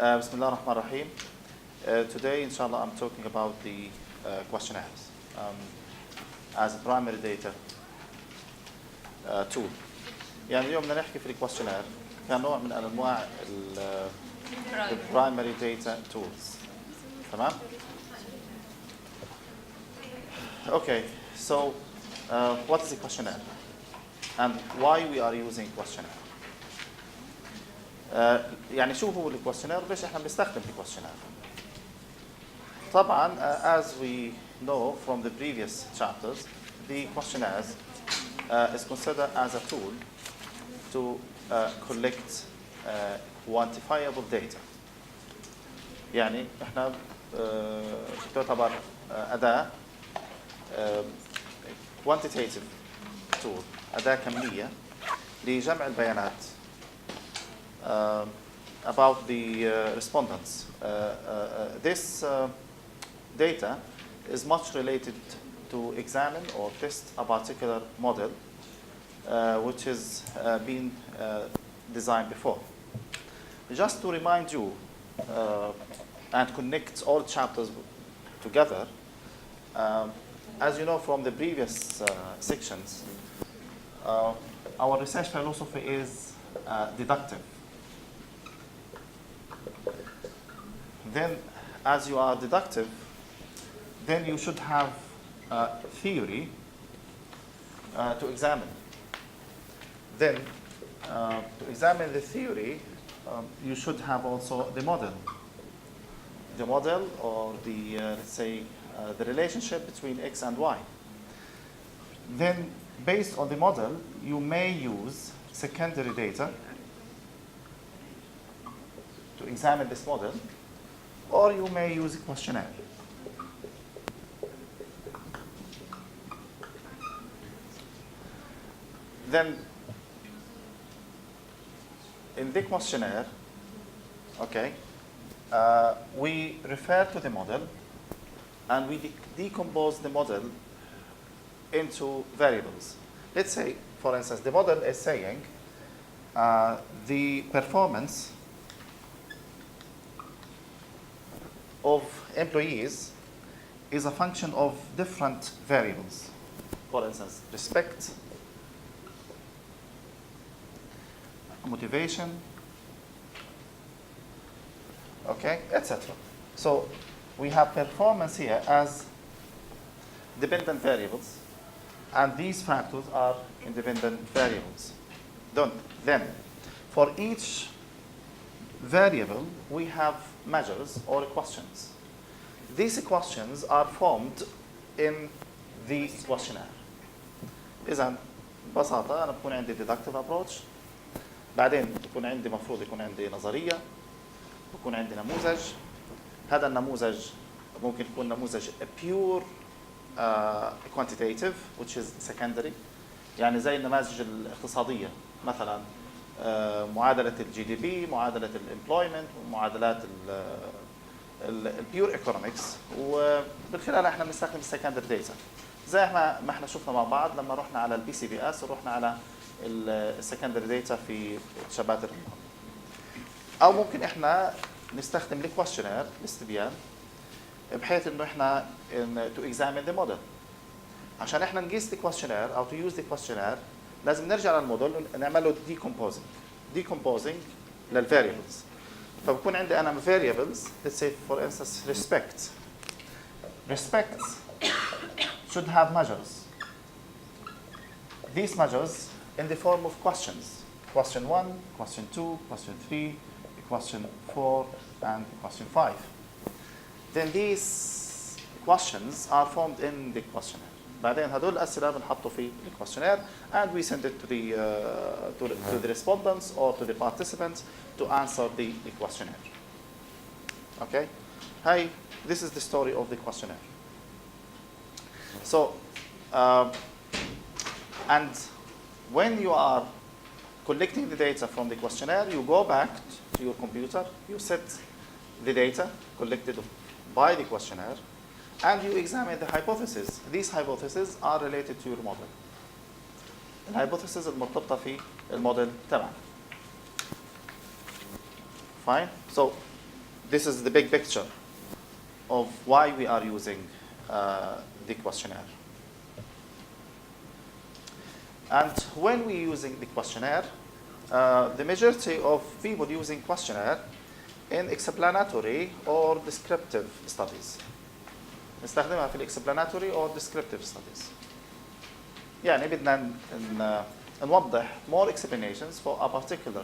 Bismillah ar-Rahman ar-Rahim. Today, inshallah, I'm talking about the questionnaires as a primary data tool. يعني اليوم بدنا نحكي في الكويشنير كنوع من انواع primary data tools. تمام؟ Okay, so what is a questionnaire and why we are using questionnaire? يعني شو هو الكويشنير وليش احنا بنستخدم الكويشنير؟ طبعا as we know from the previous chapters, the questionnaires is considered as a tool to collect quantifiable data. يعني احنا تعتبر أداة quantitative tool، أداة كمية لجمع البيانات about the respondents. This data is much related to examine or test a particular model which is been designed before. Just to remind you and connect all chapters together, as you know from the previous sections, our research philosophy is deductive. Then, as you are deductive, then you should have theory to examine. Then, to examine the theory, you should have also the model. The model, or the, let's say, the relationship between X and Y. Then, based on the model, you may use secondary data to examine this model, or you may use a questionnaire. Then, in the questionnaire, okay, we refer to the model and we decompose the model into variables. Let's say, for instance, the model is saying the performance of employees is a function of different variables. For instance, respect, motivation, okay, etc. So we have performance here as dependent variables, and these factors are independent variables. Then, for each variable, we have measures or questions. These questions are formed in the questionnaire. إذا ببساطة أنا بكون عندي deductive approach، بعدين بكون عندي مفروض يكون عندي نظرية، بكون عندي نموذج. هذا النموذج ممكن يكون نموذج pure quantitative which is secondary، يعني زي النماذج الاقتصادية مثلا معادلة الجي دي بي، معادلة الامبلويمنت، ومعادلات البيور ايكونومكس، ومن خلالها احنا بنستخدم السكندري داتا زي ما احنا شفنا مع بعض لما رحنا على البي سي بي اس ورحنا على السكندري داتا في شباتر النهار. او ممكن احنا نستخدم الكويشنير الاستبيان بحيث انه احنا to examine the model. عشان احنا نقيس الكويشنير او to use the questionnaire لازم نرجع للموديل ونعمل له decomposing للفاريبلز. فبكون عندي انا variables, let's say for instance respect should have measures. These measures in the form of questions. Question 1, question 2, question 3, question 4, and question 5. Then these questions are formed in the questionnaire. بعدين هدول الأسئلة بنحطه في الكويشنير and we send it to the respondents or to the participants to answer the questionnaire. Okay? Hi, this is the story of the questionnaire. So, and when you are collecting the data from the questionnaire, you go back to your computer, you set the data collected by the questionnaire, and you examine the hypotheses. These hypotheses are related to your model. الhypothesis المرتبطة في الموديل تبعنا. Fine. So this is the big picture of why we are using the questionnaire. And when we're using the questionnaire, the majority of people using questionnaire in explanatory or descriptive studies. نستخدمها في explanatory or descriptive studies. يعني بدنا نوضح more explanations for a particular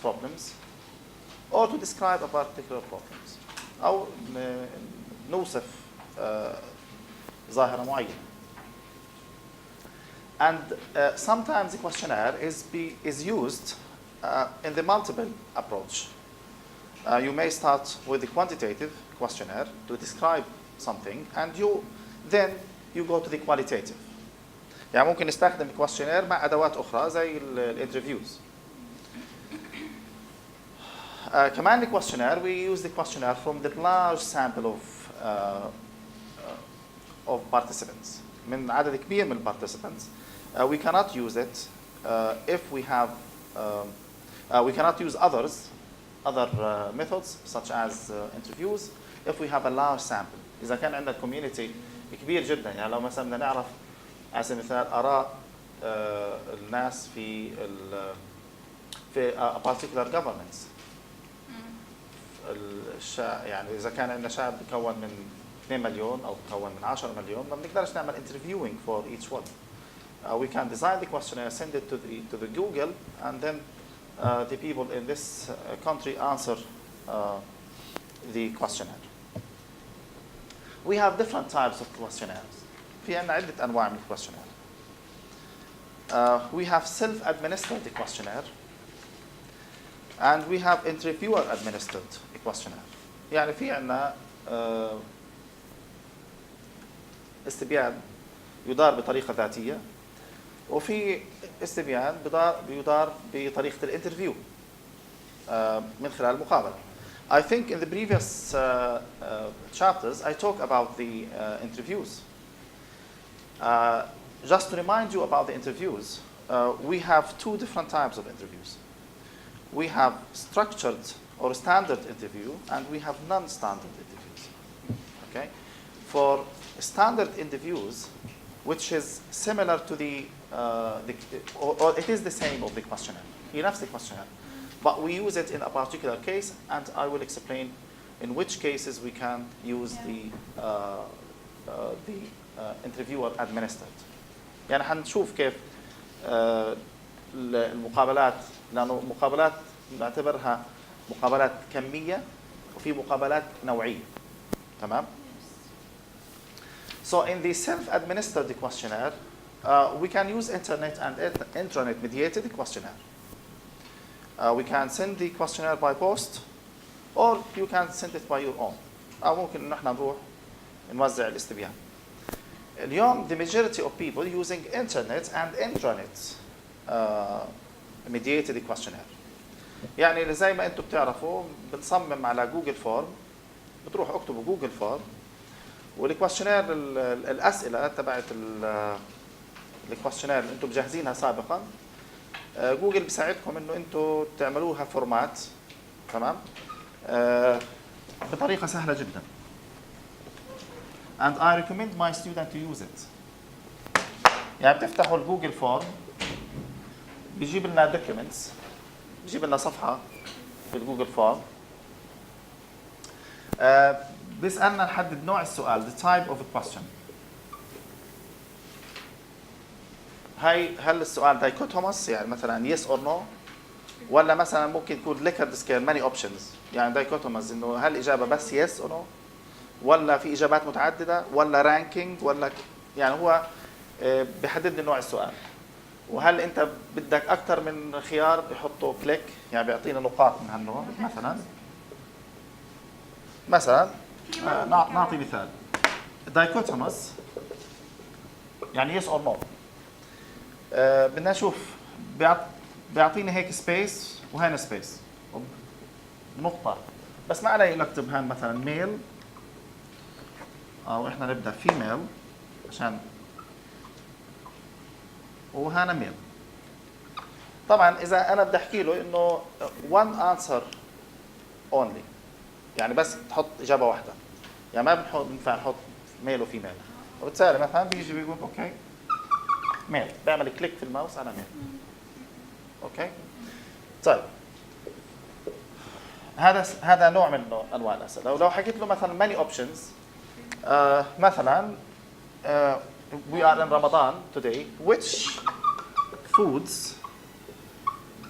problems or to describe a particular problems أو نوصف ظاهرة معينة. And sometimes the questionnaire is used in the multiple approach. You may start with the quantitative questionnaire to describe something, and then you go to the qualitative. يعني ممكن نستخدم questionnaire مع أدوات أخرى زي الانترفيوز. كمان the questionnaire, we use the questionnaire from the large sample of participants. من عدد كبير من participants. We cannot use it if we have, we cannot use other methods such as interviews if we have a large sample. إذا كان عندنا community كبير جدا، يعني لو مثلا بدنا نعرف على سبيل المثال آراء الناس في a particular government. يعني إذا كان عندنا شعب بكون من 2 مليون أو بكون من 10 مليون، ما بنقدرش نعمل interviewing for each one. We can design the questionnaire, send it to the Google, and then the people in this country answer the questionnaire. We have different types of questionnaires. في عندنا عدة أنواع من questionnaire. We have self-administered questionnaire, and we have interviewer-administered questionnaire. يعني في عندنا استبيان يدار بطريقة ذاتية، وفي استبيان بيدار بطريقة الانترفيو من خلال المقابلة. I think in the previous chapters I talked about the interviews. Just to remind you about the interviews, we have 2 different types of interviews. We have structured or standard interview, and we have non-standard interviews. Okay? For standard interviews, which is similar to or it is the same of the questionnaire. هي نفس the questionnaire, but we use it in a particular case, and I will explain in which cases we can use the interviewer administered. يعني حنشوف كيف المقابلات، لأنه مقابلات نعتبرها مقابلات كمية وفي مقابلات نوعية. تمام؟ So in the self-administered questionnaire, we can use internet and intranet mediated questionnaire. We can send the questionnaire by post, or you can send it by your own. أو ممكن إن إحنا نروح نوزع الاستبيان. اليوم the majority of people using internet and intranet mediated questionnaire. يعني زي ما أنتم بتعرفوا بنصمم على جوجل فورم، بتروح اكتبوا جوجل فورم، والكويشنير الأسئلة تبعت الكويشنير اللي أنتم مجهزينها سابقا، جوجل بيساعدكم إنه أنتم تعملوها فورمات، تمام؟ بطريقة سهلة جدا. And I recommend my student to use it. يعني بتفتحوا الجوجل فورم، بيجيب لنا documents، بيجيب لنا صفحة في الجوجل فورم. بيسألنا نحدد نوع السؤال، the type of a question. هل السؤال dichotomous يعني مثلا yes or no، ولا مثلا ممكن يكون Likert scale many options، يعني dichotomous إنه هل الإجابة بس yes or no، ولا في إجابات متعددة، ولا ranking، ولا يعني هو بيحدد لي نوع السؤال. وهل أنت بدك أكثر من خيار بيحطوا كليك، يعني بيعطينا نقاط من هالنوع. مثلا نعطي مثال dichotomous يعني yes or no. بدنا نشوف بيعطيني هيك سبيس وهنا سبيس نقطة، بس ما علي اكتب هان مثلا ميل، او احنا نبدا فيميل عشان، وهنا ميل. طبعا اذا انا بدي احكي له انه one answer only، يعني بس تحط اجابه واحده، يعني ما بنفع نحط ميل وفيميل. وبالتالي مثلا بيجي بيقول اوكي ميل، بيعمل كليك في الماوس على ميل. اوكي طيب هذا نوع من انواع الاسئله. ولو حكيت له مثلا many options مثلا we are in Ramadan today, which foods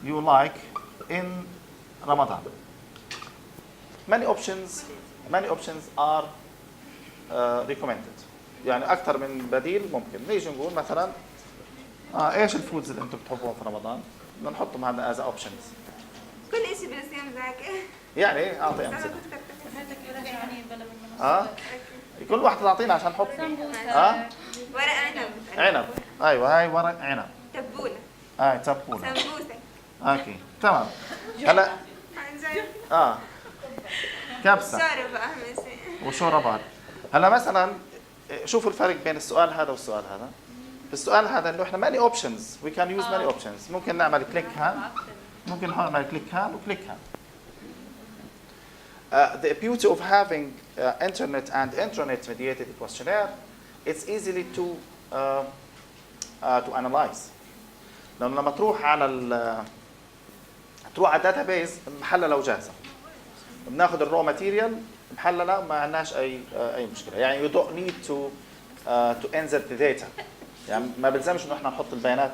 you like in Ramadan? many options are recommended. يعني اكثر من بديل ممكن. نيجي نقول مثلا ايش الفودز اللي انتم بتحبوهم في رمضان؟ بدنا نحطهم هذا as options. كل شيء بالصيام ذاك. يعني اعطي امثله. كل واحد تعطينا عشان نحط. ورق عنب. عنب. ايوه هاي ورق عنب. تبوله. هاي تبوله. سمبوسه. اوكي تمام. هلا كبسه. شوربه اهم شيء. وشوربات. هلا مثلا شوفوا الفرق بين السؤال هذا والسؤال هذا. في السؤال هذا انه احنا many options, we can use many options. ممكن نعمل كليك هان، ممكن نعمل كليك هان وكليك هان. The beauty of having internet and intranet mediated questionnaire, it's easily to analyze. لأنه لما تروح على داتا بيز محللة وجاهزة. بناخذ الرو ماتيريال محللة ما عندناش أي مشكلة. يعني you don't need to insert the data. يعني ما بلزمش إنه إحنا نحط البيانات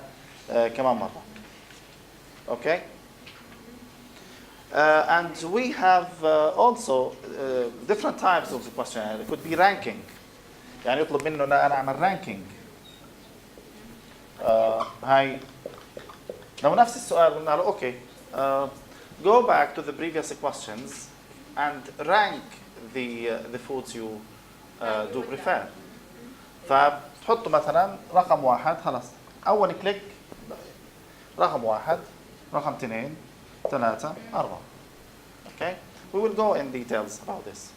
كمان مرة. Okay. And we have also different types of the questionnaire. It could be ranking. يعني يطلب منه أنا أعمل ranking. هاي لو نفس السؤال قلنا له أوكي go back to the previous questions and rank the foods you do prefer. فتحطوا مثلا رقم 1 خلاص أول كليك رقم 1 رقم 2 3 4. Okay, we will go in details about this.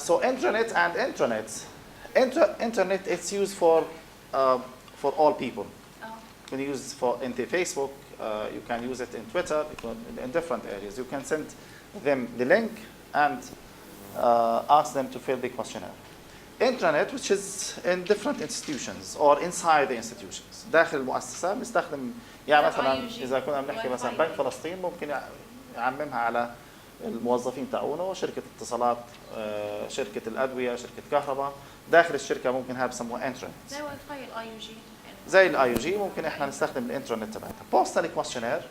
So intranet and intranet. Internet it's used for all people. You can use it in the Facebook. You can use it in Twitter. In different areas. You can send them the link and ask them to fill the questionnaire. Intranet, which is in different institutions or inside the institutions. داخل المؤسسة بنستخدم يعني مثلا إذا كنا بنحكي مثلا بنك فلسطين ممكن يعممها على الموظفين تاعونه، شركة اتصالات، شركة الأدوية، شركة كهرباء. داخل الشركة ممكن هاي بسموها انترنت. زي واي فاي الاي يو جي. زي الاي يو جي ممكن احنا نستخدم الانترنت تبعتها. Postal questionnaire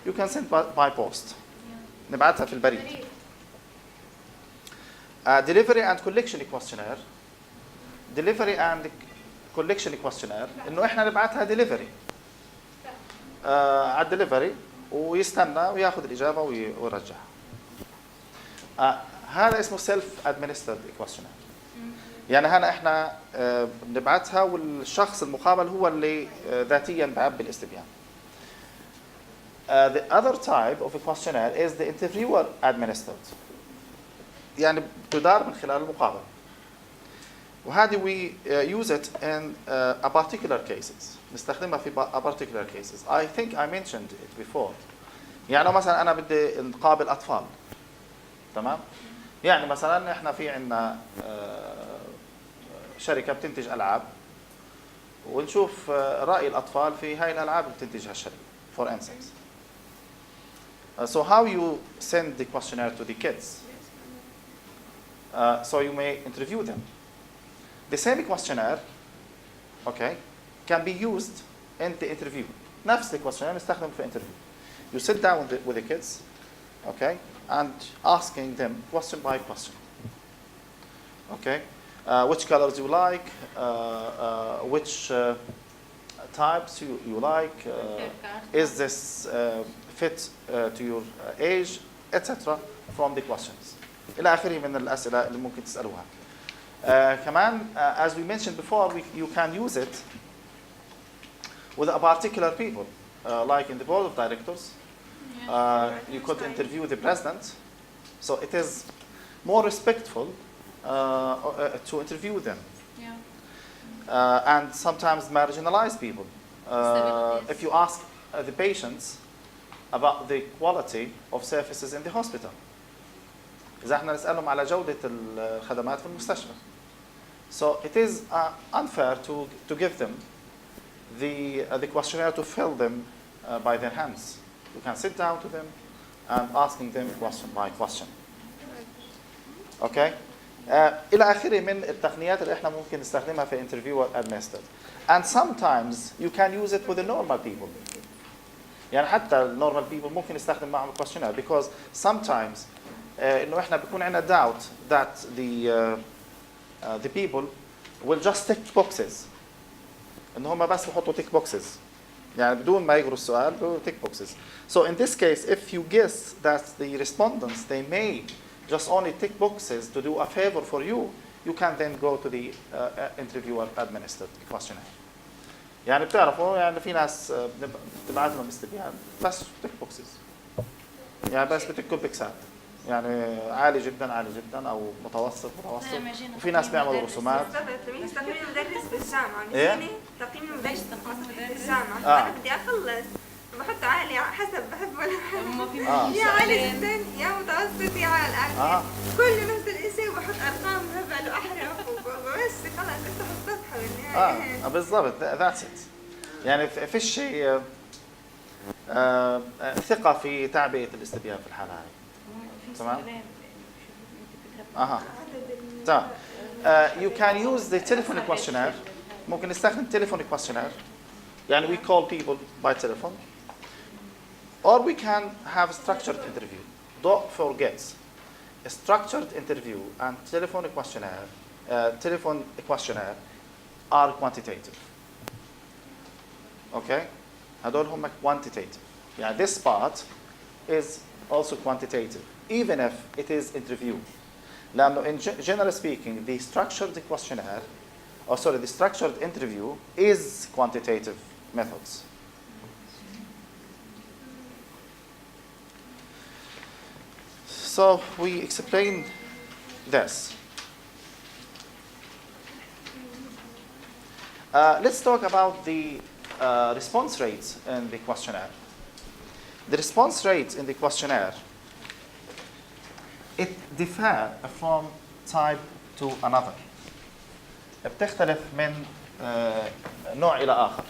you can send by post. نبعتها في البريد. Delivery and collection questionnaire. Delivery and collection questionnaire انه احنا نبعتها delivery. على الدليفري ويستنى وياخذ الاجابه ويرجعها. هذا اسمه self administered questionnaire. يعني هنا احنا بنبعتها والشخص المقابل هو اللي ذاتيا بعبي الاستبيان. The other type of a questionnaire is the interviewer administered. يعني تدار من خلال المقابل. وهذه we use it in a particular cases. نستخدمها في a particular cases. I think I mentioned it before. يعني مثلا أنا بدي نقابل أطفال. تمام؟ يعني مثلا احنا في عندنا شركة بتنتج ألعاب ونشوف رأي الأطفال في هاي الألعاب اللي بتنتجها الشركة. For instance. So how you send the questionnaire to the kids? So you may interview them. The same questionnaire, okay, can be used in the interview. نفس الquestionnaire نستخدم في interview. You sit down with the kids, okay, and asking them question by question. Okay, which colors you like, which types you like, is this fit to your age, etc. from the questions. إلى آخره من الأسئلة اللي ممكن تسألوها. كمان as we mentioned before, you can use it with a particular people, like in the board of directors. You could interview the president, so it is more respectful to interview them. Yeah. And sometimes marginalized people. If you ask the patients about the quality of services in the hospital, إذا احنا نسألهم على جودة الخدمات في المستشفى. So it is unfair to give them the questionnaire to fill them by their hands. You can sit down to them and asking them question by question. Okay? إلى آخره من التقنيات اللي احنا ممكن نستخدمها في interview administered. And sometimes you can use it with the normal people. يعني حتى ال normal people ممكن نستخدم معهم questionnaire because sometimes إنه احنا بيكون عندنا doubt that the people will just tick boxes. إن هم بس بحطوا tick boxes. يعني بدون ما يقروا السؤال بيقولوا tick boxes. So in this case, if you guess that the respondents they may just only tick boxes to do a favor for you, you can then go to the interviewer administered questionnaire. يعني بتعرفوا يعني في ناس بتبعت لهم استبيان بس tick boxes. يعني بس بتكوا بيكسات. يعني عالي جدا او متوسط وفي ناس بيعملوا رسومات. تقييم المدرس بالجامعه مش إيه؟ يعني تقييم المدرس بالجامعه انا بدي اخلص بحط عالي حسب بحب ولا بحب يا عالي جدا يا متوسط يا على الاخر كله نفس الشيء وبحط ارقام هبل واحرف وبس خلص افتح الصفحه بالنهايه بالضبط ذاتس ات. يعني فيش شيء ثقه في تعبئه الاستبيان في الحاله هاي. تمام. تمام. You can use the telephonic questionnaire. ممكن نستخدم telephonic questionnaire. يعني we call people by telephone. Or we can have a structured interview. Don't forget, a structured interview and telephonic questionnaire are quantitative. Okay? هدول هم quantitative. يعني this part is also quantitative, even if it is interview. لأنه in generally speaking, the structured questionnaire, the structured interview is quantitative methods. So we explain this. Let's talk about the response rates in the questionnaire. The response rates in the questionnaire, it differ from type to another. بتختلف من نوع إلى آخر.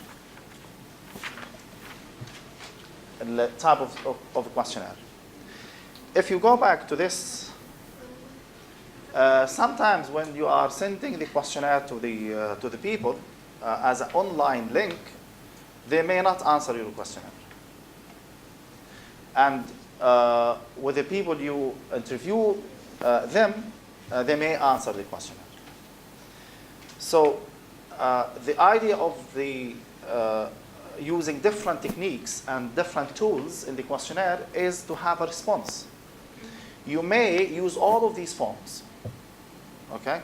The type of questionnaire. If you go back to this, sometimes when you are sending the questionnaire to the people as an online link, they may not answer your questionnaire. And with the people you interview they may answer the questionnaire. So the idea of the using different techniques and different tools in the questionnaire is to have a response. You may use all of these forms. Okay?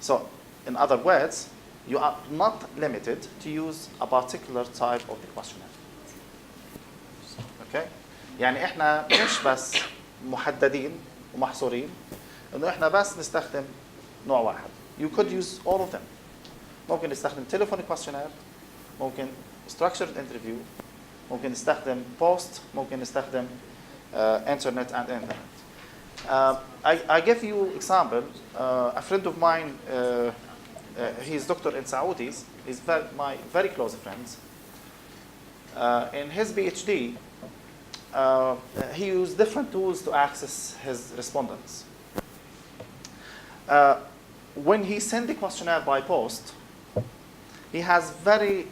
So in other words, you are not limited to use a particular type of the questionnaire. Okay? يعني احنا مش بس محددين ومحصورين انه احنا بس نستخدم نوع واحد. You could use all of them. ممكن نستخدم telephonic questionnaire, ممكن structured interview, ممكن نستخدم post, ممكن نستخدم internet and internet. I give you example. A friend of mine, he's doctor in Saudis. He's my very close friend. In his PhD, he used different tools to access his respondents. When he sent the questionnaire by post, he has very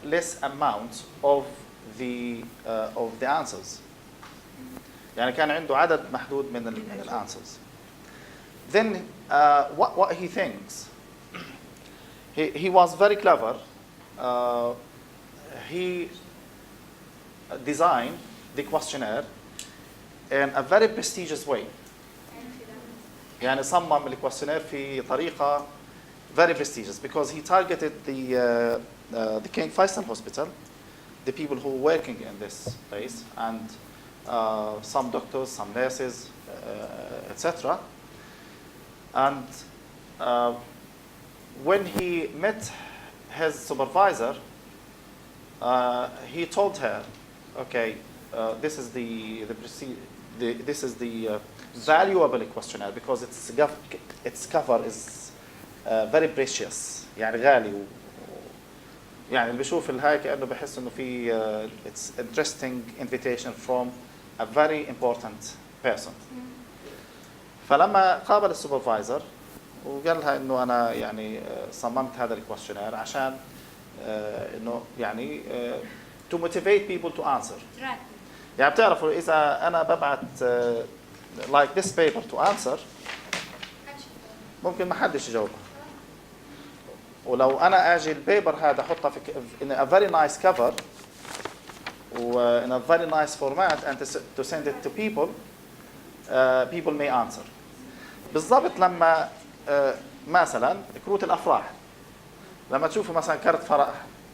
less amount of the answers. يعني كان عنده عدد محدود من الانسرز. Then what he thinks, he was very clever. He designed the questionnaire in a very prestigious way. يعني صمم الكويستشنير في طريقة very prestigious because he targeted the King Faisal Hospital, the people who were working in this place, and some doctors, some nurses, etc. And when he met his supervisor, he told her, okay, this is the this is the valuable questionnaire because its cover is very precious. يعني غالي يعني اللي بيشوف الهاي كأنه بحس إنه في it's interesting invitation from a very important person. فلما قابل السوبرفايزر وقال لها إنه أنا يعني صممت هذا الكويستشنير عشان إنه يعني to motivate people to answer. يعني بتعرفوا إذا أنا ببعت like this paper to answer ممكن ما حدش يجاوبها. ولو أنا أجي البيبر هذا أحطها في in a very nice cover و in a very nice format and to send it to people, people may answer. بالضبط لما مثلا كروت الأفراح لما تشوفوا مثلا كرت فرح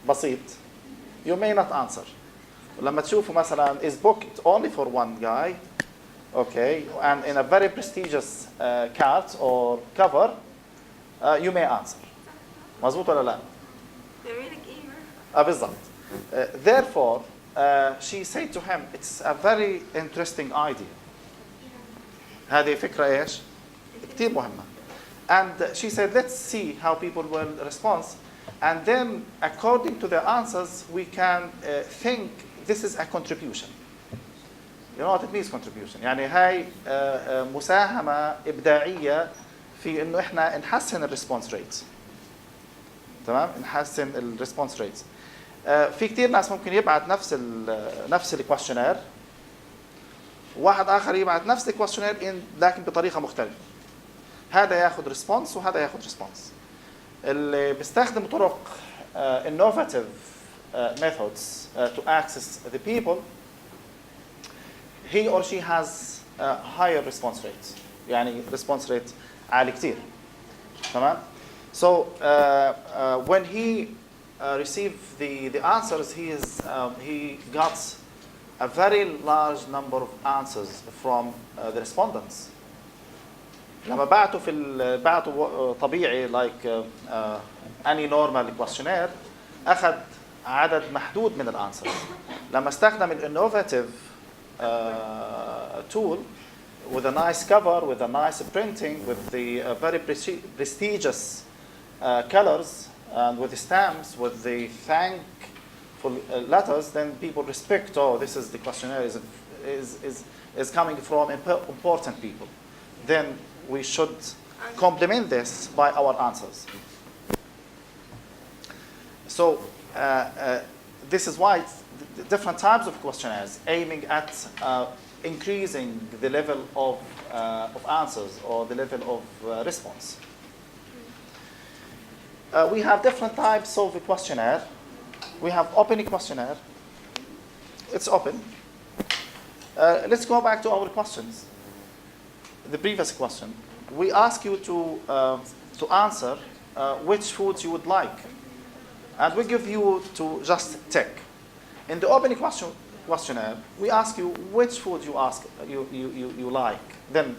بسيط you may not answer. لما تشوفوا مثلا is booked only for one guy, okay, and in a very prestigious card or cover, you may answer. مظبوط ولا لا؟ بالضبط. Therefore, she said to him, it's a very interesting idea. هذه فكرة إيش؟ كتير مهمة. And she said, let's see how people will respond. And then, according to their answers, we can think this is a contribution. You know what it means, contribution? يعني هاي مساهمة إبداعية في إنه إحنا نحسن الريسبونس ريتس. تمام؟ نحسن الريسبونس ريتس. في كتير ناس ممكن يبعت نفس الكويستشنير. واحد آخر يبعت نفس الكويستشنير لكن بطريقة مختلفة. هذا ياخذ ريسبونس وهذا ياخذ ريسبونس. اللي بيستخدم طرق innovative methods to access the people, he or she has higher response rates. يعني response rate عالي كتير. تمام؟ So when he received the answers, he got a very large number of answers from the respondents. لما بعتوا طبيعي like any normal questionnaire أخذ عدد محدود من الانسرز. لما استخدم innovative tool with a nice cover, with a nice printing, with the very prestigious colors and with the stamps, with the thankful letters, then people respect, oh, this is the questionnaire is coming from important people. Then we should complement this by our answers. So this is why different types of questionnaires aiming at increasing the level of answers or the level of response. We have different types of a questionnaire. We have open questionnaire. It's open. Let's go back to our questions. The previous question. We ask you to answer which foods you would like. And we give you to just tick. In the open questionnaire, we ask you which food you like. Then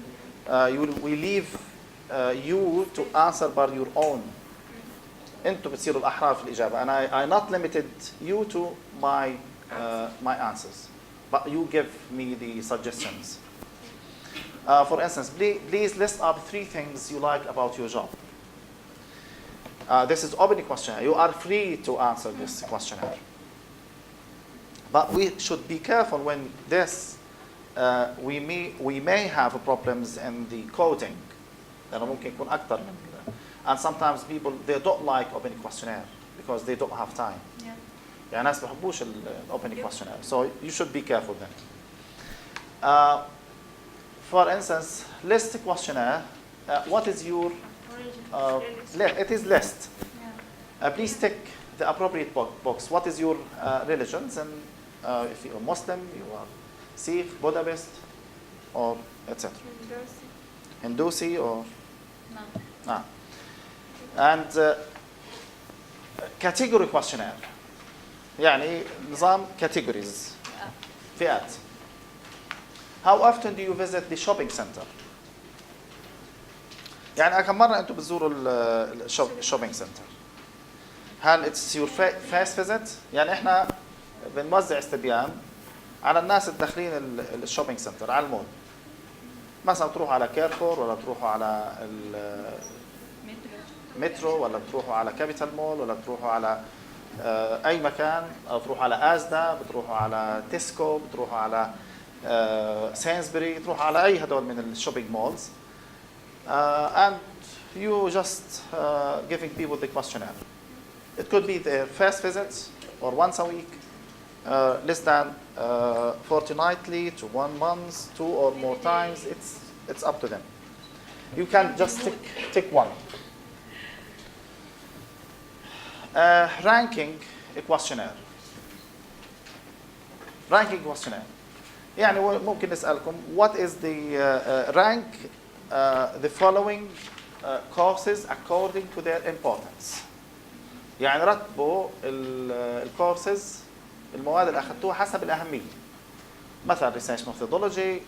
we leave you to answer by your own. أنتوا بتصيروا الأحرار في الإجابة. And I not limited you to my answers, but you give me the suggestions. For instance, please list up 3 things you like about your job. This is open questionnaire. You are free to answer this questionnaire. But we should be careful when this, we may have problems in the coding. لأنه ممكن يكون أكتر من كده. And sometimes people, they don't like open questionnaire because they don't have time. Yeah. يعني ناس بحبوش open questionnaire. So you should be careful then. For instance, list questionnaire. What is your it is list. Yeah. Please tick the appropriate box. What is your religions? And if you are Muslim, you are Sikh, Buddhist, or etc. Hindusi or no. And category questionnaire. يعني نظام categories. فئات. How often do you visit the shopping center? يعني كم مرة أنتم بتزوروا الشوبينج سنتر؟ هل it's your first visit؟ يعني إحنا بنوزع استبيان على الناس الداخلين الشوبينج سنتر على المول. مثلا تروحوا على كيرفور ولا تروحوا على المترو ولا تروحوا على كابيتال مول ولا تروحوا على اي مكان، او تروحوا على ازدا، بتروحوا على تيسكو، بتروحوا على سينسبري، تروحوا على اي هدول من الشوبينج مولز. And you just giving people the questionnaire. It could be their first visit or once a week, less than fortnightly to 1 month, 2 or more times. It's up to them. You can just tick one. Ranking a questionnaire. Ranking questionnaire. يعني ممكن نسألكم what is the rank the following courses according to their importance. يعني رتبوا الكورسز المواد اللي اخذتوها حسب الاهميه. مثلا research methodology,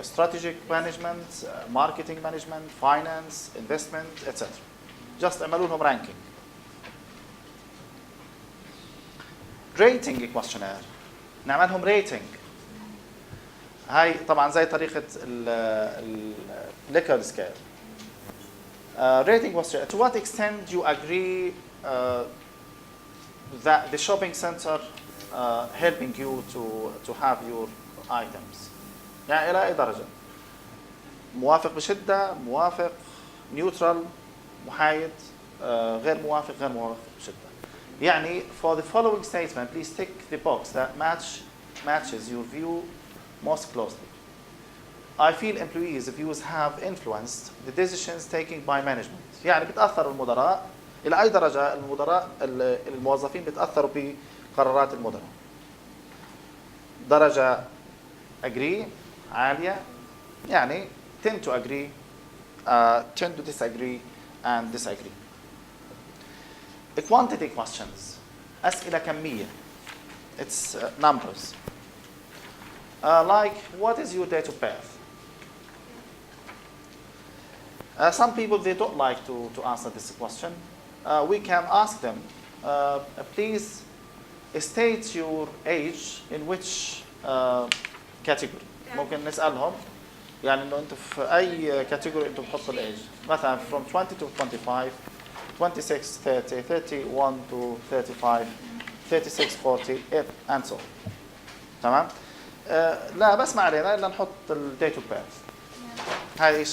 strategic management, marketing management, finance, investment, etc. just اعملوا لهم ranking. rating a questionnaire. نعملهم rating. هاي طبعا زي طريقه الليكر سكيل. Rating questionnaire. To what extent do you agree that the shopping center helping you to have your items? يعني إلى أي درجة؟ موافق بشدة، موافق، نيوترال، محايد، غير موافق بشدة. يعني for the following statement, please tick the box that matches your view most closely. I feel employees' views have influenced the decisions taken by management. يعني بتأثر المدراء إلى أي درجة الموظفين بتأثروا بقرارات المدراء. درجة agree عالية، يعني tend to agree, tend to disagree and disagree. Quantity questions. أسئلة كمية. It's numbers. Like what is your date of birth? Some people, they don't like to answer this question. We can ask them, please state your age in which category. ممكن نسألهم يعني إنه أنتم في أي category أنتم بتحطوا الage. مثلا from 20 to 25, 26, 30, 31 to 35, 36, 40, and so on. تمام؟ لا بس ما علينا إلا نحط ال date of birth. هاي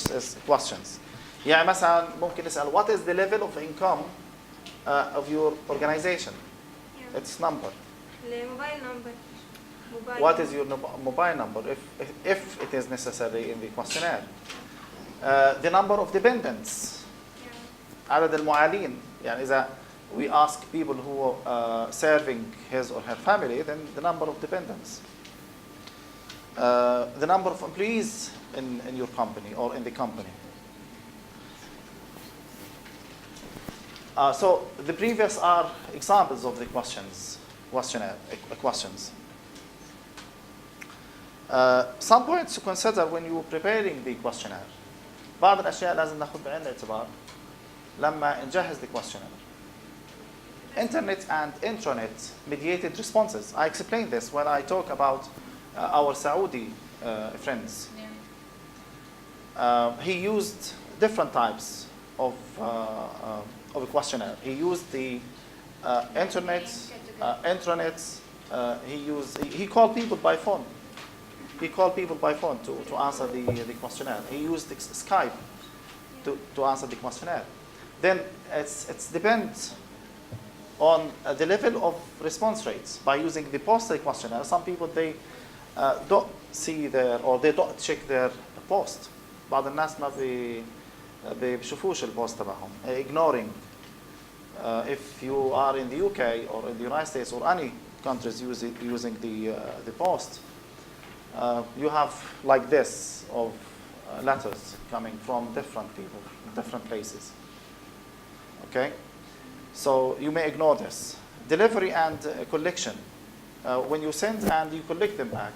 questions. يعني مثلا ممكن نسأل what is the level of income of your organization? It's number. الموبايل number. What is your mobile number if it is necessary in the questionnaire? The number of dependents. عدد المعالين. يعني إذا we ask people who are serving his or her family, then the number of dependents. The number of employees in your company or in the company. So the previous are examples of the questions. Some points to consider when you are preparing the questionnaire. بعض الأشياء لازم ناخذ بعين الاعتبار لما نجهز the questionnaire. Internet and intranet mediated responses. I explained this when I talk about our Saudi friends. He used different types of a questionnaire. He used the intranet. He called people by phone. He called people by phone to answer the questionnaire. He used Skype to answer the questionnaire. Then it depends on the level of response rates. By using the postal questionnaire, some people they don't see or they don't check their post. بعض الناس ما بيشوفوش البوست تبعهم. Ignoring. If you are in the UK or in the United States or any countries using the post, you have like this of letters coming from different people, different places. Okay, so you may ignore this. Delivery and collection. When you send and you collect them back.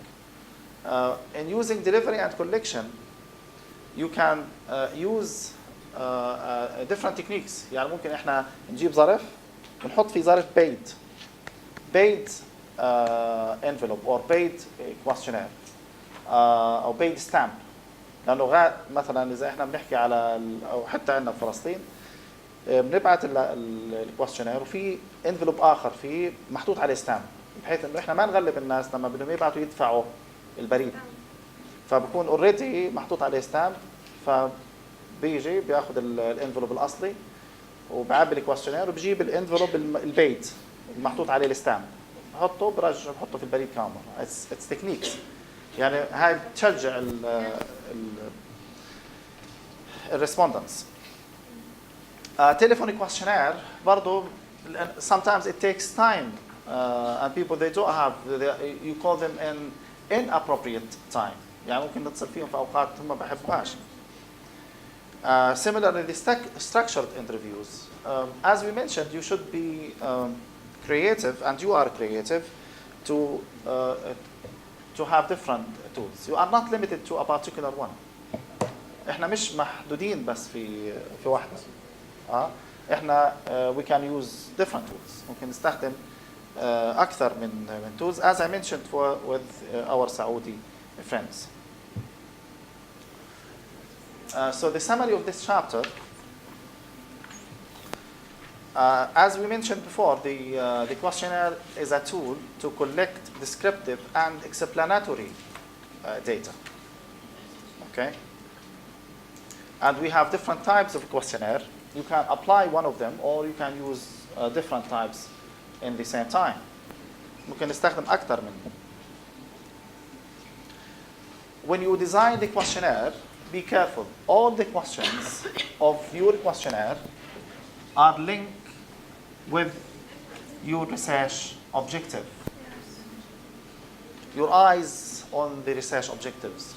In using delivery and collection, you can use different techniques. يعني ممكن احنا نجيب ظرف ونحط فيه ظرف paid envelope or paid questionnaire او paid stamp. لانه مثلا اذا احنا بنحكي على او حتى عندنا بفلسطين بنبعت الكويستشنير وفي انفلوب اخر فيه محطوط عليه ستامب، بحيث انه احنا ما نغلب الناس لما بدهم يبعتوا يدفعوا البريد، فبكون اوريدي محطوط عليه ستامب، فبيجي بياخذ الانفلوب الاصلي وبعبي الكويستشنير وبجيب الانفلوب البيت المحطوط عليه الستامب، بحطه برجع بحطه في البريد كامل. اتس تكنيكس يعني هاي بتشجع الريسبوندنتس. Telephone questionnaire برضه sometimes it takes time and people they don't have you call them in inappropriate time، يعني ممكن نتصل فيهم في اوقات هم ما بحبوهاش. Similarly the structured interviews, as we mentioned, you should be creative, and you are creative to have different tools. You are not limited to a particular one. احنا مش محدودين بس في واحدة. احنا we can use different tools. ممكن نستخدم اكثر من tools, as I mentioned with our Saudi friends. So the summary of this chapter, as we mentioned before, the questionnaire is a tool to collect descriptive and explanatory data. Okay? And we have different types of questionnaire. You can apply one of them, or you can use different types in the same time. ممكن نستخدم أكثر منهم. When you design the questionnaire, be careful. All the questions of your questionnaire are linked with your research objective. Your eyes on the research objectives.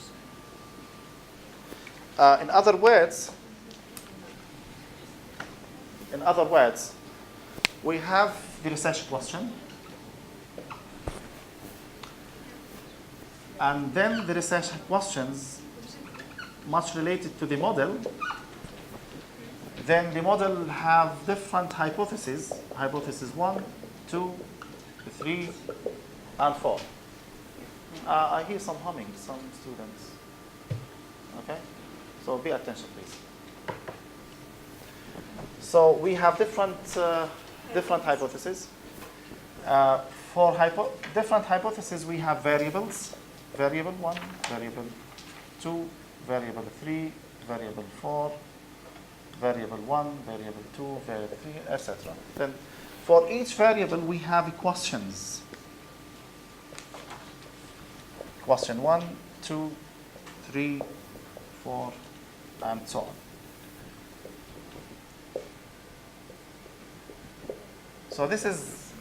In other words, we have the research question, and then the research questions much related to the model. Then the model have different hypotheses, hypothesis 1, 2, 3, and 4. I hear some humming, some students. Okay? So pay attention, please. So we have different hypotheses. For different hypotheses, we have variables. Variable 1, variable 2, variable 3, variable 4, variable 1, variable 2, variable 3, etc. Then for each variable, we have questions. Question 1, 2, 3, 4, and so on. So this is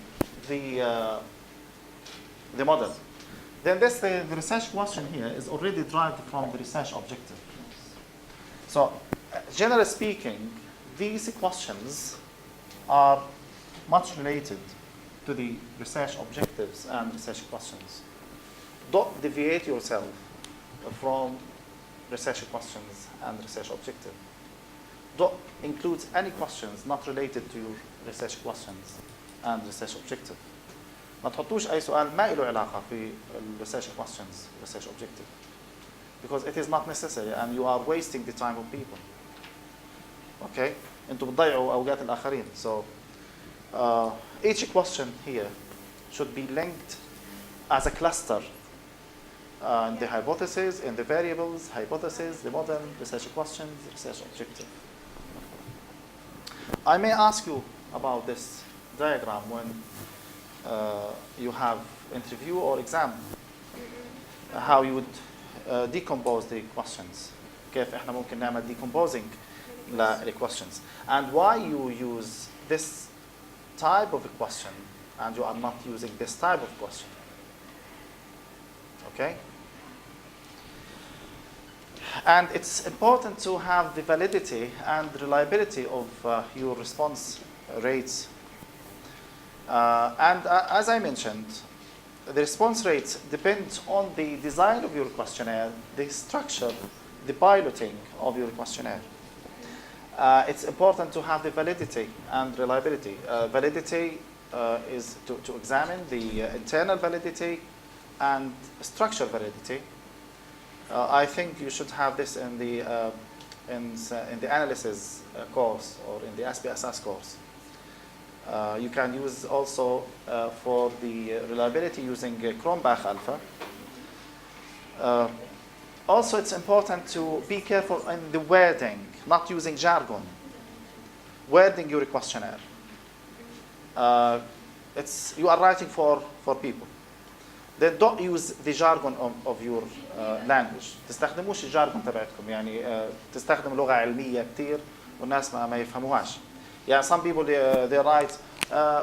the model. Then the research question here is already derived from the research objective. So generally speaking, these questions are much related to the research objectives and research questions. Don't deviate yourself from research questions and research objective. Don't include any questions not related to your research questions and research objective. ما تحطوش أي سؤال ما له علاقة في research questions, research objective, because it is not necessary and you are wasting the time of people. Okay? أنتوا بتضيعوا أوقات الآخرين. So each question here should be linked as a cluster in the hypothesis, in the variables, hypothesis, the model, research questions, research objective. I may ask you about this diagram when you have interview or exam, how you would decompose the questions. كيف احنا ممكن نعمل decomposing the questions, and why you use this type of a question and you are not using this type of question. Okay? And it's important to have the validity and reliability of your response rates. And as I mentioned, the response rates depend on the design of your questionnaire, the structure, the piloting of your questionnaire. It's important to have the validity and reliability. Validity is to examine the internal validity and structural validity. I think you should have this in the analysis course or in the SPSS course. You can use also for the reliability using Cronbach alpha. Also, it's important to be careful in the wording, not using jargon. Wording your questionnaire. You are writing for people. Then don't use the jargon of your language. تستخدموش الجارجون تبعتكم يعني تستخدم لغة علمية كتير والناس ما يفهموهاش. Yeah, some people they write,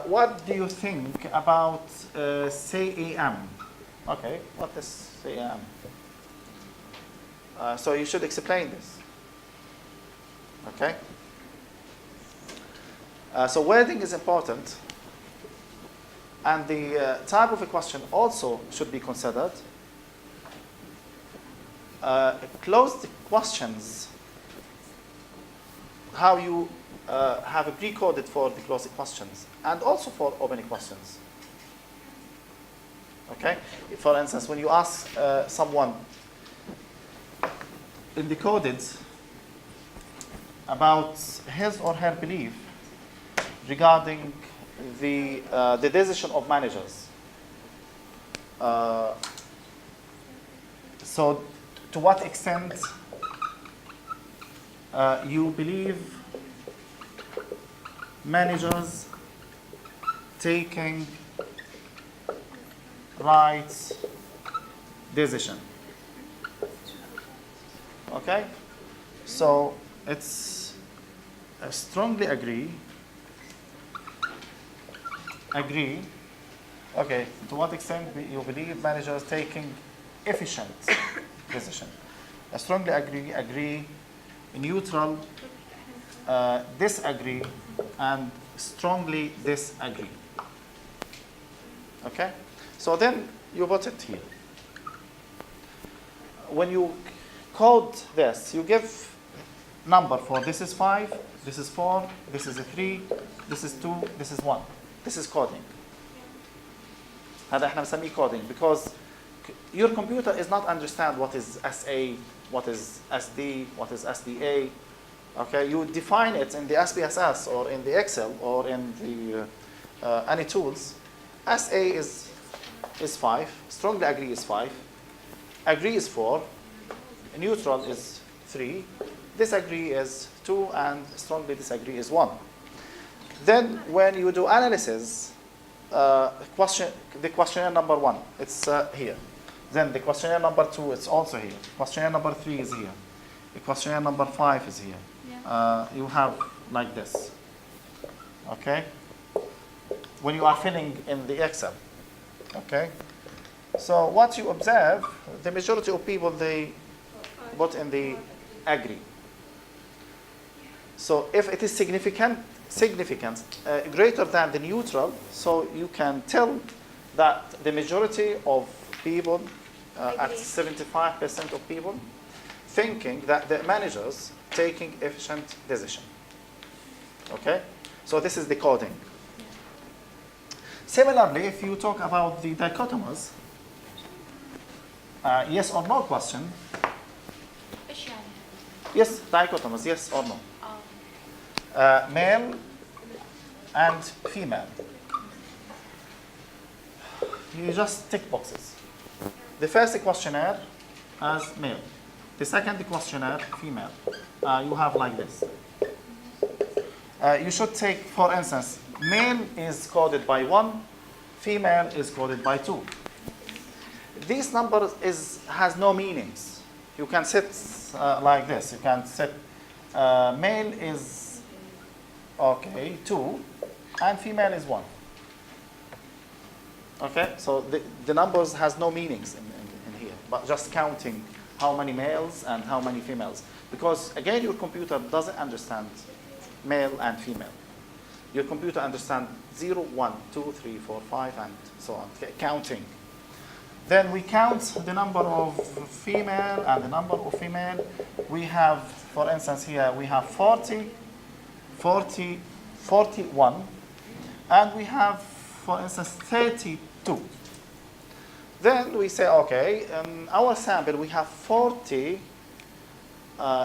what do you think about CEM? Okay, what is CEM? So you should explain this. Okay? So wording is important. And the type of a question also should be considered. Closed questions, how you have a pre-coded for the closed questions and also for open questions. Okay? For instance, when you ask someone in the coded about his or her belief regarding the decision of managers. So, to what extent you believe managers taking right decision? Okay, so it's strongly agree. Okay, to what extent you believe managers taking efficient decision? I strongly agree, neutral, disagree, and strongly disagree. Okay, so then you put it here. When you code this, you give number for this is 5, this is 4, this is a 3, this is 2, this is 1. This is coding. هذا احنا بنسميه coding because your computer is not understand what is SA, what is SD, what is SDA. Okay, you define it in the SPSS or in the Excel or in the any tools. SA is 5, strongly agree is 5, agree is 4, neutral is 3, disagree is 2, and strongly disagree is 1. Then when you do analysis, the questionnaire number 1, it's here. Then the questionnaire number 2, it's also here. Questionnaire number 3 is here. The questionnaire number 5 is here. Yeah. You have like this. Okay? When you are filling in the Excel. Okay? So what you observe, the majority of people, they put in the agree. So if it is significant, greater than the neutral, so you can tell that the majority of people, at 75% of people, thinking that the managers taking efficient decision. Okay? So this is the coding. Similarly, if you talk about the dichotomous, yes or no question. Yes, dichotomous, yes or no. Male and female. You just tick boxes. The first questionnaire as male. The second questionnaire, female. You have like this. You should take, for instance, male is coded by 1, female is coded by 2. This number has no meanings. You can set like this. You can set male is 2 and female is 1. Okay, so the numbers has no meanings in here, but just counting how many males and how many females. Because again, your computer doesn't understand male and female. Your computer understands 0, 1, 2, 3, 4, 5, and so on, counting. Then we count the number of female and the number of female. We have, for instance, here we have 40, 41, and we have for instance, 32. Then we say, okay, in our sample we have 40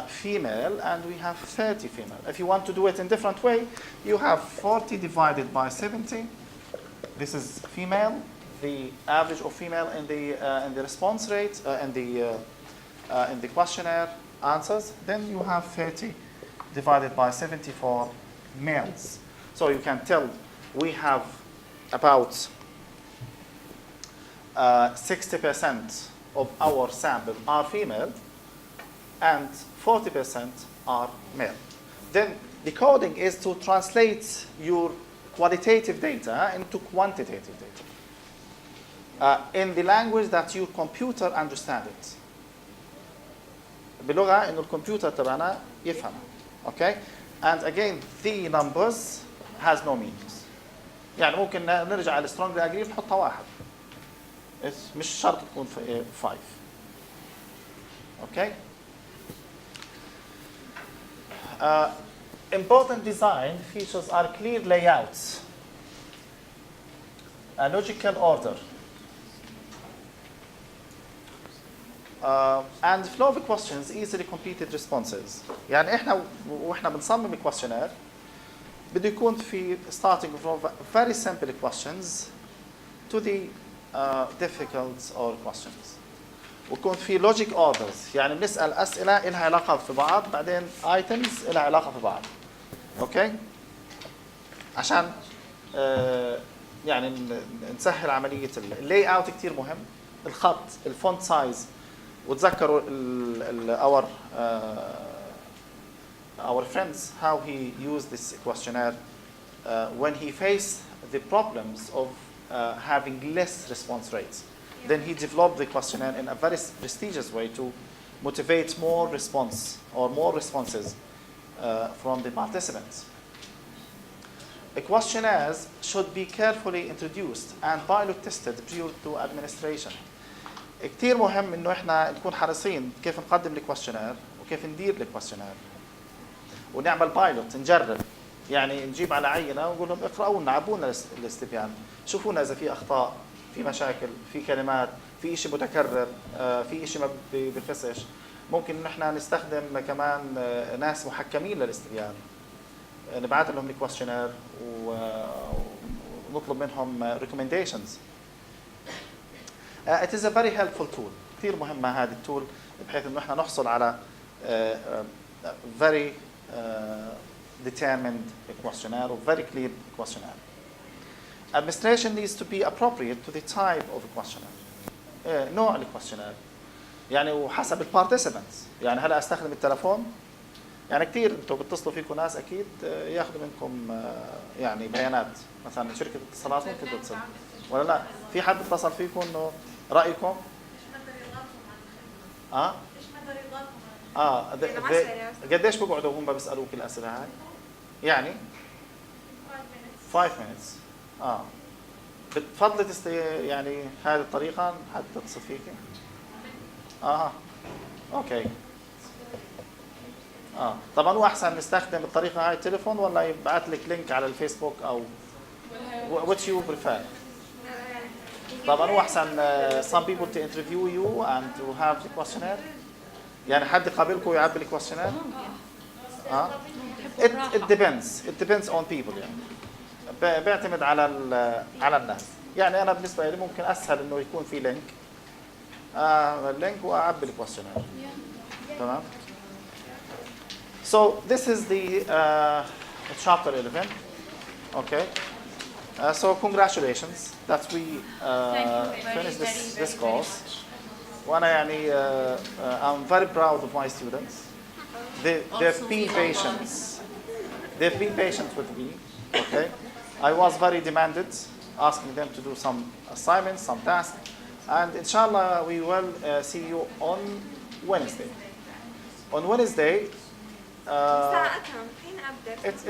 female and we have 30 female. If you want to do it in different way, you have 40 divided by 70. This is female, the average of female in the response rate, in the questionnaire answers. Then you have 30 divided by 70 for males. So you can tell we have about 60% of our sample are female and 40% are male. Then the coding is to translate your qualitative data into quantitative data in the language that your computer understands it. بلغة إنه الكمبيوتر تبعنا يفهم. Okay? And again, the numbers has no meanings. يعني ممكن نرجع على strongly agree نحطها واحد. مش شرط تكون 5. Okay? Important design features are clear layouts, a logical order, and flow of questions, easily completed responses. يعني احنا واحنا بنصمم الكويشنير بده يكون في starting from very simple questions to the difficult or questions. ويكون في logic orders، يعني بنسأل أسئلة لها علاقة في بعض بعدين items لها علاقة في بعض. اوكي؟ عشان يعني نسهل عملية اللاي اوت كثير مهم، الخط، الفونت سايز، وتذكروا our friends how he used this questionnaire when he faced the problems of having less response rates. Then he developed the questionnaire in a very prestigious way to motivate more response or more responses from the participants. The questionnaires should be carefully introduced and pilot tested prior to administration. كتير مهم إنه إحنا نكون حريصين كيف نقدم الكويشنير وكيف ندير الكويشنير ونعمل بايلوت نجرب، يعني نجيب على عينة ونقول لهم اقرأوا لنا عبونا الاستبيان، شوفونا إذا في أخطاء، في مشاكل، في كلمات، في شيء متكرر، في شيء ما بيخصش. ممكن إن إحنا نستخدم كمان ناس محكمين للاستبيان، نبعث لهم الكويشنير ونطلب منهم recommendations. It is a very helpful tool. كثير مهمة هذه التول بحيث إنه إحنا نحصل على very determined questionnaire or very clear questionnaire. Administration needs to be appropriate to the type of a questionnaire. نوع الكويشنير يعني وحسب البارتيسيبنتس. يعني هلا استخدم التلفون، يعني كثير انتم بتصلوا فيكم ناس اكيد ياخذوا منكم يعني بيانات، مثلا شركه اتصالات ممكن تتصل ولا لا؟ في حد اتصل فيكم انه رايكم؟ قديش بيقعدوا هم بيسالوك الاسئله هاي؟ يعني 5 minutes. بتفضلي يعني هذه الطريقه حد تتصل فيكي؟ اوكي. طبعا هو احسن نستخدم الطريقه هاي التليفون ولا يبعث لك لينك على الفيسبوك او what you prefer. طبعا هو احسن some people to interview you and to have the questionnaire. يعني حد يقابلكم ويعبي الكويشنير؟ it depends on people يعني بيعتمد على الناس. يعني انا بالنسبه لي ممكن اسهل انه يكون في لينك واعبي الكويشنير. تمام. So this is the chapter 11. Okay. So congratulations that we finished this course. وأنا يعني I'm very proud of my students. They've been patient. They've been patient with me. Okay. I was very demanded, asking them to do some assignments, some tasks, and inshallah we will see you on Wednesday. On Wednesday. It's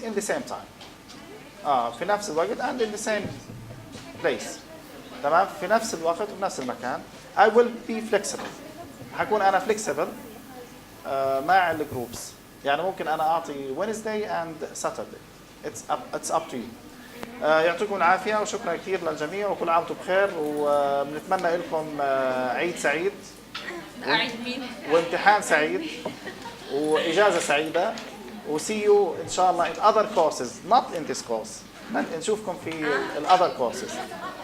in the same time. في نفس الوقت and in the same place. تمام؟ في نفس الوقت وبنفس المكان. I will be flexible. حكون أنا flexible مع الجروبس. يعني ممكن أنا أعطي Wednesday and Saturday. It's up to you. يعطيكم العافيه وشكرا كثير للجميع وكل عام وانتم بخير وبنتمنى لكم عيد سعيد عيد مين؟ وامتحان سعيد واجازه سعيده وسي يو ان شاء الله in other courses not in this course نشوفكم في ال other courses